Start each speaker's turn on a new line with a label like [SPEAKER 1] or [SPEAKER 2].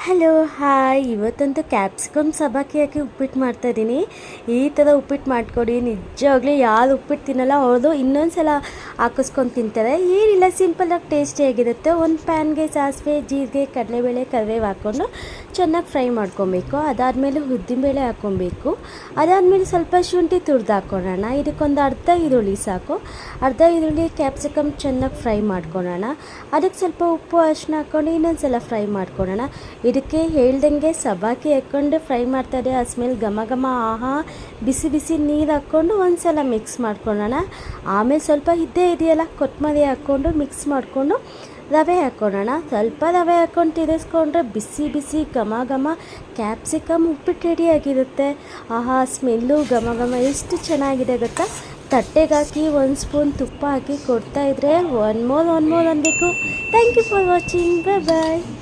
[SPEAKER 1] Hello hi, ಇವತ್ತಂತೂ capsicum ಸಬ್ಬಕ್ಕಿ ಹಾಕಿ ಉಪ್ಪಿಟ್ಟು ಮಾಡ್ತಾಯಿದ್ದೀನಿ. ಈ ಥರ ಉಪ್ಪಿಟ್ಟು ಮಾಡಿಕೊಡಿ, ನಿಜವಾಗ್ಲೂ ಯಾರು ಉಪ್ಪಿಟ್ಟು ತಿನ್ನಲ್ಲ ಅವ್ರದ್ದು ಇನ್ನೊಂದು ಸಲ ಹಾಕಿಸ್ಕೊಂಡು ತಿಂತಾರೆ. ಏನಿಲ್ಲ, ಸಿಂಪಲಾಗಿ ಟೇಸ್ಟಿಯಾಗಿರುತ್ತೆ. ಒಂದು ಪ್ಯಾನ್ಗೆ ಸಾಸಿವೆ, ಜೀರಿಗೆ, ಕಡಲೆಬೇಳೆ, ಕರಿಬೇವು ಹಾಕ್ಕೊಂಡು ಚೆನ್ನಾಗಿ ಫ್ರೈ ಮಾಡ್ಕೊಬೇಕು. ಅದಾದಮೇಲೆ ಉದ್ದಿನಬೇಳೆ ಹಾಕ್ಕೊಬೇಕು. ಅದಾದಮೇಲೆ ಸ್ವಲ್ಪ ಶುಂಠಿ ತುರಿದು ಹಾಕ್ಕೊಳ್ಳೋಣ. ಇದಕ್ಕೊಂದು ಅರ್ಧ ಈರುಳ್ಳಿ ಸಾಕು. ಅರ್ಧ ಈರುಳ್ಳಿ, ಕ್ಯಾಪ್ಸಿಕಮ್ ಚೆನ್ನಾಗಿ ಫ್ರೈ ಮಾಡ್ಕೊಳ್ಳೋಣ. ಅದಕ್ಕೆ ಸ್ವಲ್ಪ ಉಪ್ಪು ಅರಿಶಿನ ಹಾಕ್ಕೊಂಡು ಇನ್ನೊಂದು ಸಲ ಫ್ರೈ ಮಾಡ್ಕೊಳ್ಳೋಣ. ಇದಕ್ಕೆ ಹೇಳ್ದಂಗೆ ಸಬ್ಬಕ್ಕಿ ಹಾಕ್ಕೊಂಡು ಫ್ರೈ ಮಾಡ್ತಾರೆ. ಆ ಸ್ಮೆಲ್ ಘಮ ಘಮ, ಆಹಾ! ಬಿಸಿ ಬಿಸಿ ನೀರು ಹಾಕ್ಕೊಂಡು ಒಂದು ಸಲ ಮಿಕ್ಸ್ ಮಾಡ್ಕೊಳ್ಳೋಣ. ಆಮೇಲೆ ಸ್ವಲ್ಪ ಇದೆಯಲ್ಲ ಕೊತ್ತಂಬರಿ ಹಾಕ್ಕೊಂಡು ಮಿಕ್ಸ್ ಮಾಡಿಕೊಂಡು ರವೆ ಹಾಕ್ಕೊಳ್ಳೋಣ. ಸ್ವಲ್ಪ ರವೆ ಹಾಕ್ಕೊಂಡು ತಿರ್ಗಿಸ್ಕೊಂಡ್ರೆ ಬಿಸಿ ಬಿಸಿ ಘಮ ಘಮ ಕ್ಯಾಪ್ಸಿಕಮ್ ಉಪ್ಪಿಟ್ಟು ರೆಡಿಯಾಗಿರುತ್ತೆ. ಆಹಾ! ಸ್ಮೆಲ್ಲು ಘಮ ಘಮ ಎಷ್ಟು ಚೆನ್ನಾಗಿದೆ ಗೊತ್ತಾ. ತಟ್ಟೆಗೆ ಹಾಕಿ ಒಂದು ಸ್ಪೂನ್ ತುಪ್ಪ ಹಾಕಿ ಕೊಡ್ತಾಯಿದ್ರೆ ಒನ್ ಮೋರ್ ಅನ್ಬೇಕು. Thank you for watching. Bye bye.